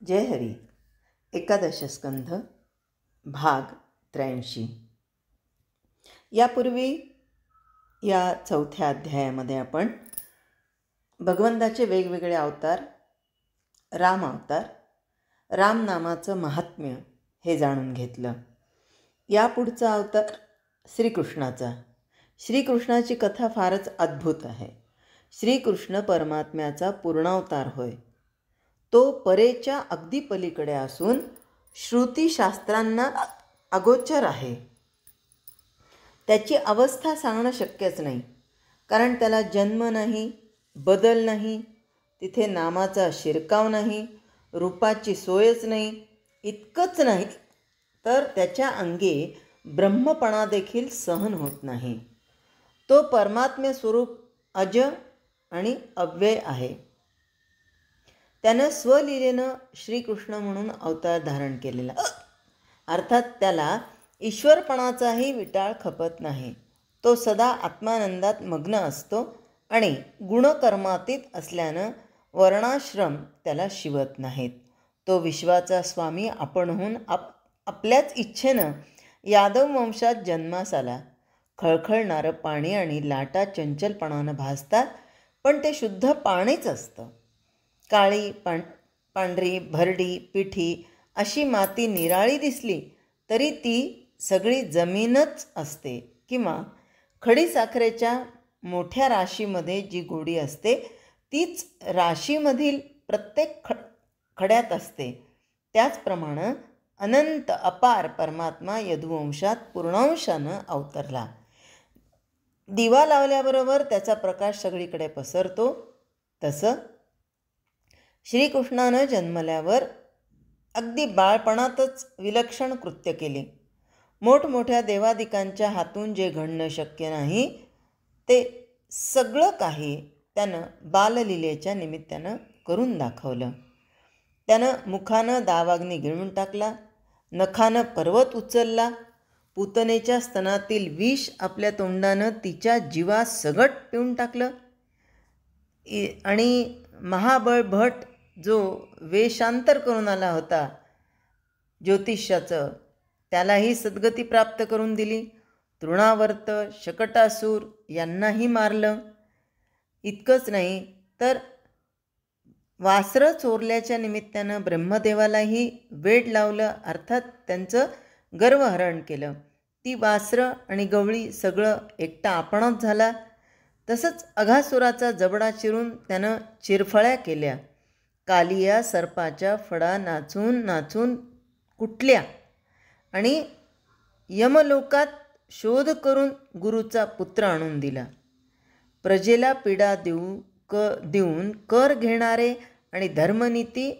जय हरी. एकादश स्कंध भाग 83. यापूर्वी या 4थ्या अध्यायामध्ये आपण भगवंताचे वेगवेगळे अवतार, राम अवतार, राम नामाचं महात्म्य हे जाणून घेतलं. यापुढचा अवतार श्रीकृष्णाचा. श्रीकृष्णाची कथा फारच अद्भुत आहे. श्रीकृष्ण परमात्म्याचा पूर्णावतार होय. तो परेच्या अगदी पलीकडे असून श्रुतीशास्त्रांना अगोचर आहे. त्याची अवस्था सांगणं शक्यच नाही, कारण त्याला जन्म नाही, बदल नाही, तिथे नामाचा शिरकाव नाही, रूपाची सोयच नाही. इतकंच नाही तर त्याच्या अंगी ब्रह्मपणा देखील सहन होत नाही. तो परमात्म्य स्वरूप अज आणि अव्यय आहे. त्यानं स्वलीलेनं श्रीकृष्ण म्हणून अवतार धारण केलेला, अर्थात त्याला ईश्वरपणाचाही विटाळ खपत नाही. तो सदा आत्मानंदात मग्न असतो आणि गुणकर्मातीत असल्यानं वर्णाश्रम त्याला शिवत नाहीत. तो विश्वाचा स्वामी आपणहून आपल्याच इच्छेनं यादव वंशात जन्मास आला. खळखळणारं पाणी आणि लाटा चंचलपणानं भासतात, पण ते शुद्ध पाणीच असतं. काळी पांढरी भरडी पिठी अशी माती निराळी दिसली तरी ती सगळी जमीनच असते, किंवा खडीसाखरेच्या मोठ्या राशीमध्ये जी गोडी असते तीच राशीमधील प्रत्येक खड्यात असते. त्याचप्रमाणे अनंत अपार परमात्मा यदुवंशात पूर्णांशानं अवतरला. दिवा लावल्याबरोबर त्याचा प्रकाश सगळीकडे पसरतो. तसं श्रीकृष्णानं जन्मल्यावर अगदी बाळपणातच विलक्षण कृत्य केले. मोठमोठ्या देवादिकांच्या हातून जे घडणं शक्य नाही ते सगळं काही त्यानं बाललीलेच्या निमित्तानं करून दाखवलं. त्यानं मुखानं दावाग्नी गिळून टाकला, नखानं पर्वत उचलला, पूतनेच्या स्तनातील विष आपल्या तोंडानं तिच्या जीवासगट पिऊन टाकलं, आणि महाबळ भट जो वेशांतर करून आला होता ज्योतिष्याचं, त्यालाही सद्गती प्राप्त करून दिली. तृणावर्त, शकटासूर यांनाही मारलं. इतकंच नाही तर वासरं चोरल्याच्या निमित्तानं ब्रह्मदेवालाही वेड लावलं, अर्थात त्यांचं गर्वहरण केलं. ती वासरं आणि गवळी सगळं एकटा आपणच झाला. तसंच अघासुराचा जबडा चिरून त्यानं चिरफळ्या केल्या. कालिया सर्पाच्या फडा नाचून नाचून कुटल्या आणि यमलोकात शोध करून गुरुचा पुत्र आणून दिला. प्रजेला पीडा देऊन कर घेणारे आणि धर्मनीती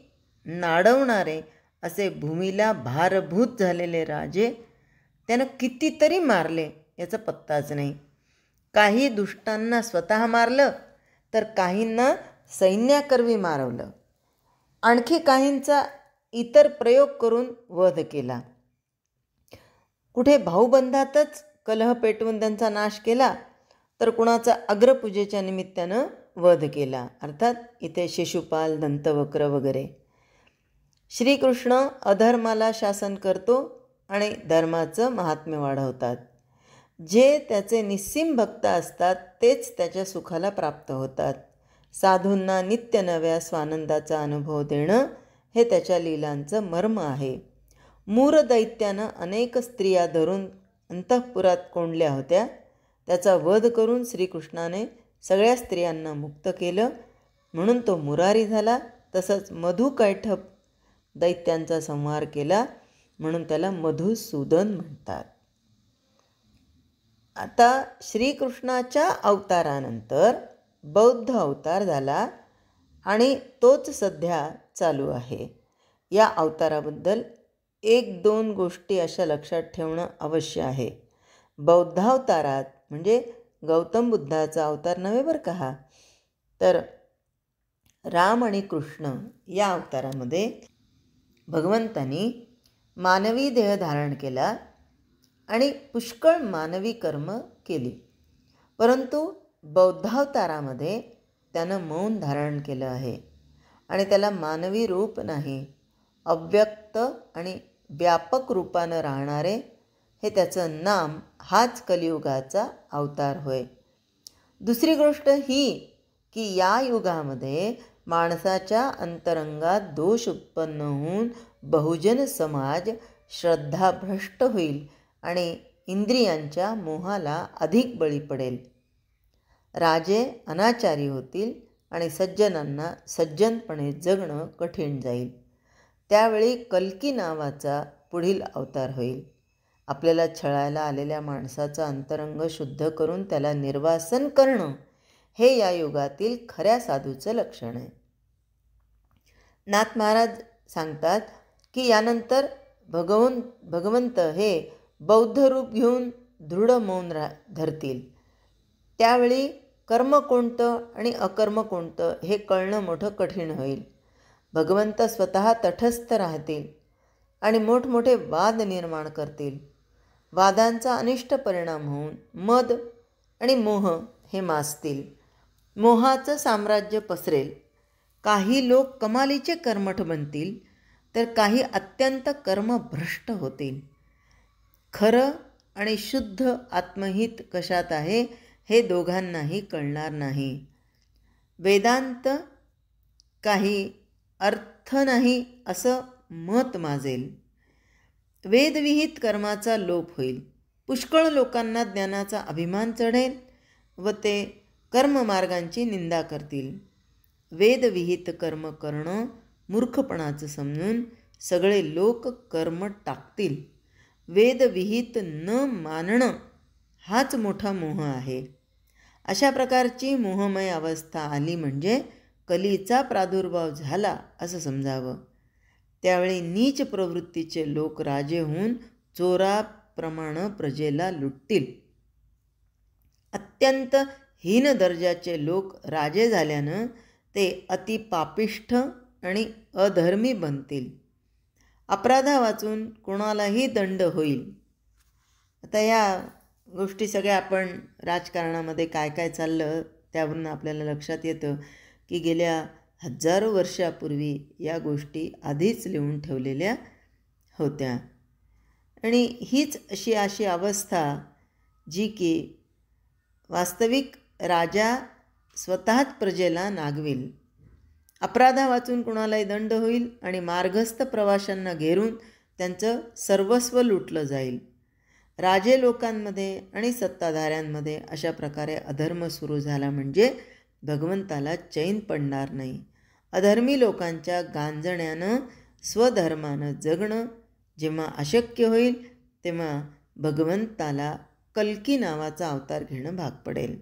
नाडवणारे असे भूमीला भारभूत झालेले राजे त्यानं कितीतरी मारले, याचा पत्ताच नाही. काही दुष्टांना स्वतः मारलं, तर काहींना सैन्याकरवी मारवलं, आणखी काहींचा इतर प्रयोग करून वध केला. कुठे भाऊबंधातच कलह पेटवून त्यांचा नाश केला, तर कुणाचा अग्रपूजेच्या निमित्तानं वध केला, अर्थात इथे शिशुपाल, दंतवक्र वगैरे. श्रीकृष्ण अधर्माला शासन करतो आणि धर्माचं महात्म्य वाढवतात. जे त्याचे निस्सीम भक्त असतात तेच त्याच्या सुखाला प्राप्त होतात. साधूंना नित्य नव्या स्वानंदाचा अनुभव देणं हे त्याच्या लीलांचं मर्म आहे. मूर दैत्यानं अनेक स्त्रिया धरून अंतःपुरात कोंडल्या होत्या. त्याचा वध करून श्रीकृष्णाने सगळ्या स्त्रियांना मुक्त केलं, म्हणून तो मुरारी झाला. तसंच मधुकैठप दैत्यांचा संहार केला, म्हणून त्याला मधुसूदन म्हणतात. आता श्रीकृष्णाच्या अवतारानंतर बौद्ध अवतार झाला आणि तोच सध्या चालू आहे. या अवताराबद्दल 1-2 गोष्टी अशा लक्षात ठेवणं अवश्य आहे. बौद्धावतारात म्हणजे गौतम बुद्धाचा अवतार नव्हे बरं का हा, तर राम आणि कृष्ण या अवतारामध्ये भगवंतांनी मानवी देह धारण केला आणि पुष्कळ मानवी कर्म केली. परंतु बौद्धावतारामध्ये त्यानं मौन धारण केलं आहे आणि त्याला मानवी रूप नाही, अव्यक्त आणि व्यापक रूपानं राहणारे हे त्याचं नाम, हाच कलियुगाचा अवतार होय. दुसरी गोष्ट ही की या युगामध्ये माणसाच्या अंतरंगात दोष उत्पन्न होऊन बहुजन समाज श्रद्धाभ्रष्ट होईल आणि इंद्रियांच्या मोहाला अधिक बळी पडेल. राजे अनाचारी होतील आणि सज्जनांना सज्जनपणे जगणं कठीण जाईल. त्यावेळी कल्की नावाचा पुढील अवतार होईल. आपल्याला छळायला आलेल्या माणसाचं अंतरंग शुद्ध करून त्याला निर्वासन करणं हे या युगातील खऱ्या साधूचं लक्षण आहे. नाथ महाराज सांगतात की यानंतर भगवंत हे बौद्ध रूप घेऊन दृढ मौन धरतील. त्यावेळी कर्म कोणतं आणि अकर्म कोणतं हे कळणं मोठं कठीण होईल. भगवंत स्वतः तटस्थ राहतील आणि मोठमोठे वाद निर्माण करतील. वादांचा अनिष्ट परिणाम होऊन मद आणि मोह हे मासतील. मोहाचं साम्राज्य पसरेल. काही लोक कमालीचे कर्मठ बनतील तर काही अत्यंत कर्मभ्रष्ट होतील. खरं आणि शुद्ध आत्महित कशात आहे हे दोघांनाही कळणार नाही. वेदांत काही अर्थ नाही असं मत माजेल. वेदविहित कर्माचा लोप होईल. पुष्कळ लोकांना ज्ञानाचा अभिमान चढेल व ते कर्ममार्गांची निंदा करतील. वेदविहित कर्म करणं मूर्खपणाचं समजून सगळे लोक कर्म टाकतील. वेदविहित न मानणं हाच मोठा मोह आहे. अशा प्रकारची मोहमय अवस्था आली म्हणजे कलीचा प्रादुर्भाव झाला असं समजावं. त्यावेळी नीच प्रवृत्तीचे लोक राजे होऊन चोराप्रमाणे प्रजेला लुटतील. अत्यंत हीन दर्जाचे लोक राजे झाल्यानं ते अतिपापिष्ठ आणि अधर्मी बनतील. अपराधा वाचून कोणालाही दंड होईल. आता या गोष्टी सगळ्या आपण राजकारणामध्ये काय काय चाललं त्यावरून आपल्याला लक्षात येतं की गेल्या हजारो वर्षापूर्वी या गोष्टी आधीच लिहून ठेवलेल्या होत्या. आणि हीच अशी अवस्था जी की वास्तविक राजा स्वतःच प्रजेला नागविल. अपराधा वाचून कुणालाही दंड होईल आणि मार्गस्थ प्रवाशांना घेरून त्यांचं सर्वस्व लुटलं जाईल. राजे लोकांमध्ये आणि सत्ताधाऱ्यांमध्ये अशा प्रकारे अधर्म सुरू झाला म्हणजे भगवंताला चैन पडणार नाही. अधर्मी लोकांच्या गांजण्यानं स्वधर्मानं जगणं जेव्हा अशक्य होईल तेव्हा भगवंताला कल्की नावाचा अवतार घेणं भाग पडेल.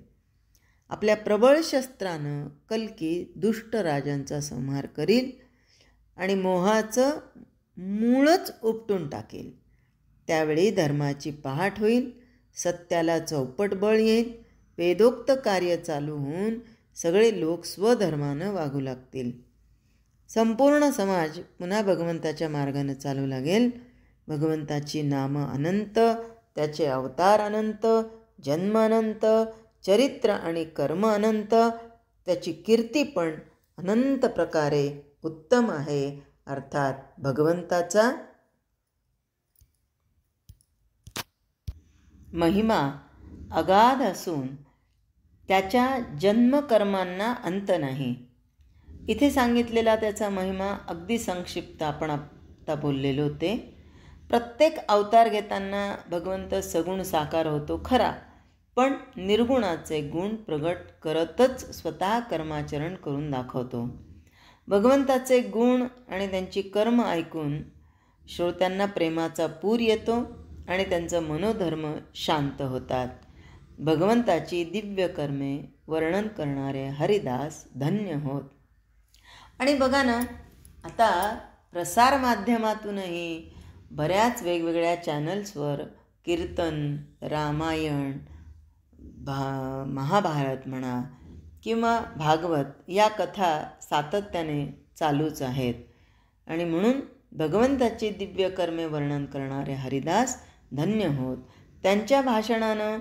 आपल्या प्रबळ शस्त्रानं कल्की दुष्ट राजांचा संहार करील आणि मोहाचं मूळच उपटून टाकेल. त्यावेळी धर्माची पहाट होईल. सत्याला चौपट बळ येईल. वेदोक्त कार्य चालू होऊन सगळे लोक स्वधर्मानं वागू लागतील. संपूर्ण समाज पुन्हा भगवंताच्या मार्गानं चालू लागेल. भगवंताची नामं अनंत, त्याचे अवतार अनंत, जन्म अनंत, चरित्र आणि कर्म अनंत, त्याची कीर्ती पण अनंत प्रकारे उत्तम आहे. अर्थात भगवंताचा महिमा अगाध असून त्याच्या जन्मकर्मांना अंत नाही. इथे सांगितलेला त्याचा महिमा अगदी संक्षिप्त आपण आता बोललेलो होते. प्रत्येक अवतार घेताना भगवंत सगुण साकार होतो खरा, पण निर्गुणाचे गुण प्रगट करतच स्वतः कर्माचरण करून दाखवतो. भगवंताचे गुण आणि त्यांची कर्म ऐकून श्रोत्यांना प्रेमाचा पूर येतो आणि त्यांचं मनोधर्म शांत होतात. भगवंताची दिव्य कर्मे वर्णन करणारे हरिदास धन्य होत. आणि बघा ना, आता प्रसारमाध्यमातूनही बऱ्याच वेगवेगळ्या चॅनल्सवर कीर्तन, रामायण, महाभारत म्हणा किंवा भागवत या कथा सातत्याने चालूच आहेत. आणि म्हणून भगवंताची दिव्य कर्मे वर्णन करणारे हरिदास धन्य होत. त्यांच्या भाषणानं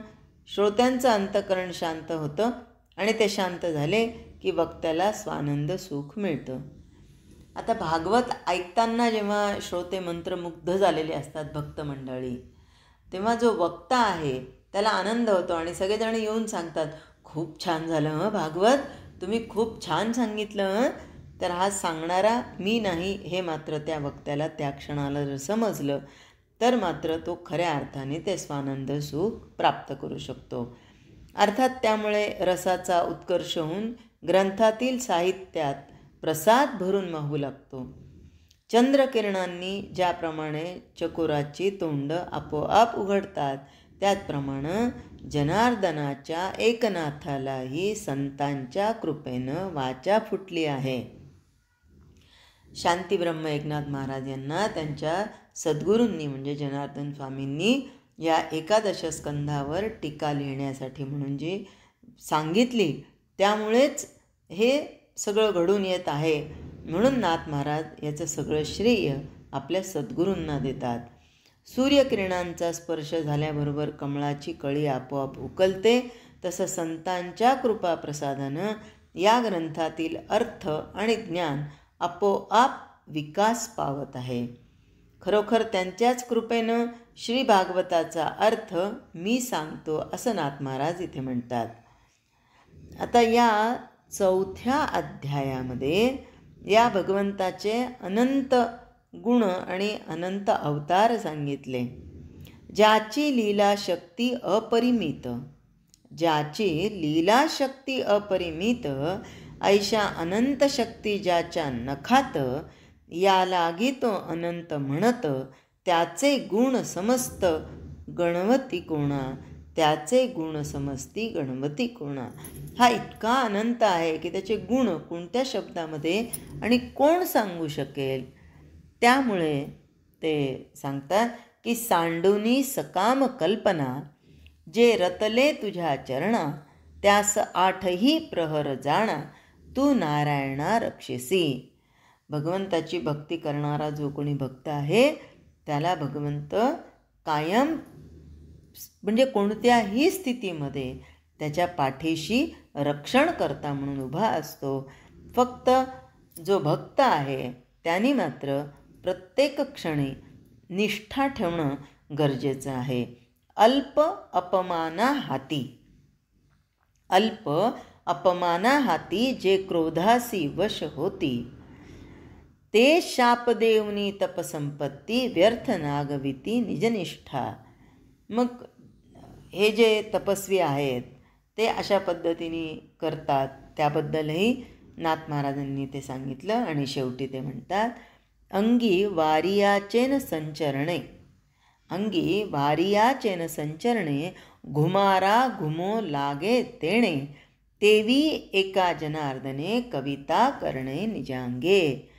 श्रोत्यांचं अंतःकरण शांत होतं आणि ते शांत झाले की वक्त्याला स्वानंद सुख मिळतं. आता भागवत ऐकताना जेव्हा श्रोते मंत्रमुग्ध झालेले असतात भक्त मंडळी, तेव्हा जो वक्ता आहे त्याला आनंद होतो आणि सगळेजण येऊन सांगतात, खूप छान झालं हं भागवत, तुम्ही खूप छान सांगितलं हं. तर हा सांगणारा मी नाही हे मात्र त्या वक्त्याला त्या क्षणाला जर समजलं तर मात्र तो खऱ्या अर्थाने ते स्वानंद सुख प्राप्त करू शकतो. अर्थात त्यामुळे रसाचा उत्कर्ष होऊन ग्रंथातील साहित्यात प्रसाद भरून वाहू लागतो. चंद्रकिरणांनी ज्याप्रमाणे चकोराची तोंड आपोआप उघडतात, त्याचप्रमाणे जनार्दनाच्या एकनाथालाही संतांच्या कृपेनं वाचा फुटली आहे. शांतीब्रह्म एकनाथ महाराज यांना त्यांच्या सद्गुरूंनी म्हणजे जनार्दन स्वामींनी या 11 स्कंधावर टीका लिहिण्यासाठी म्हणून जी सांगितली, त्यामुळेच हे सगळं घडून येत आहे. म्हणून नाथ महाराज याचं सगळं श्रेय आपल्या सद्गुरूंना देतात. सूर्यकिरणांचा स्पर्श झाल्याबरोबर कमळाची कळी आपोआप उकलते, तसं संतांच्या कृपाप्रसादानं या ग्रंथातील अर्थ आणि ज्ञान आपोआप विकास पावत आहे. खरोखर त्यांच्याच कृपेनं श्री भागवताचा अर्थ मी सांगतो असं नाथ महाराज इथे म्हणतात. आता या 4थ्या अध्यायामध्ये या भगवंताचे अनंत गुण आणि अनंत अवतार सांगितले. ज्याची लीलाशक्ती अपरिमित, ज्याची लीलाशक्ती अपरिमित, ऐशा अनंत शक्ती ज्याच्या नखात, या लागी तो अनंत म्हणत, त्याचे गुण समस्त गणवती कोणा, त्याचे गुण समस्ती गणवती कोणा. हा इतका अनंत आहे की त्याचे गुण कोणत्या शब्दामध्ये आणि कोण सांगू शकेल. त्यामुळे ते सांगतात की सांडुनी सकाम कल्पना, जे रतले तुझ्या चरणा, त्यास 8ही प्रहर जाणा, तू नारायणा रक्षसी. भगवंताची भक्ती करणारा जो कोणी भक्त आहे त्याला भगवंत कायम म्हणजे कोणत्याही स्थितीमध्ये त्याच्या पाठीशी रक्षणकर्ता म्हणून उभा असतो. फक्त जो भक्त आहे त्याने मात्र प्रत्येक क्षणी निष्ठा ठेवणं गरजेचं आहे. अल्प अपमाना हाती, अल्प अपमाना हाती जे क्रोधासी वश होती, ते शाप देवनी तपसंपत्ती व्यर्थ नागविती निजनिष्ठा. मग हे जे तपस्वी आहेत ते अशा पद्धतीने करतात, त्याबद्दलही नाथ महाराजांनी ते सांगितलं. आणि शेवटी ते म्हणतात, अंगी वारियाचेन संचरणे, अंगी वारियाचेन संचरणे, घुमारा घुमो लागे तेणे, तेवी एका जनार्दने कविता करणे निजांगे.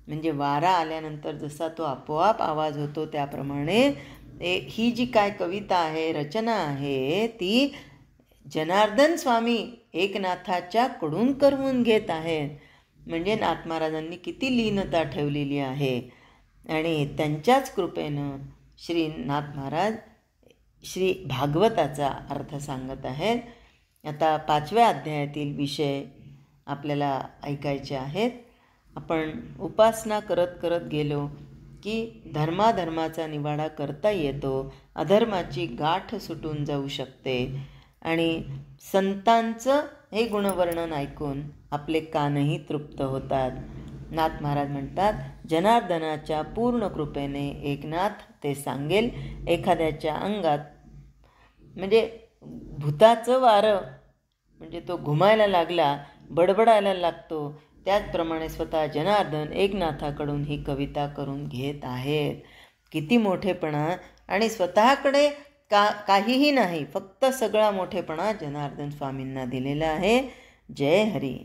म्हणजे वारा आल्यानंतर जसा तो आपोआप आवाज होतो त्याप्रमाणे ही जी काय कविता आहे, रचना आहे, ती जनार्दन स्वामी एकनाथाच्या कडून करवून घेत आहेत. म्हणजे नाथ महाराजांनी किती लीनता ठेवलेली आहे आणि त्यांच्याच कृपेनं श्री नाथ महाराज श्री भागवताचा अर्थ सांगत आहेत. आता 5व्या अध्यायातील विषय आपल्याला ऐकायचे आहेत. आपण उपासना करत करत गेलो की धर्माधर्माचा निवाडा करता येतो, अधर्माची गाठ सुटून जाऊ शकते आणि संतांचं हे गुणवर्णन ऐकून आपले कानही तृप्त होतात. नाथ महाराज म्हणतात, जनार्दनाच्या पूर्ण कृपेने एकनाथ ते सांगेल. एखाद्याच्या अंगात म्हणजे भूताचं वारं म्हणजे तो घुमायला लागला, बडबडायला लागतो, त्याचप्रमाणे स्वतः जनार्दन एकनाथाकडून ही कविता करून घेत आहेत. किती मोठेपणा. आणि स्वतःकडे काहीही नाही, फक्त सगळा मोठेपणा जनार्दन स्वामींना दिलेला आहे. जय हरी.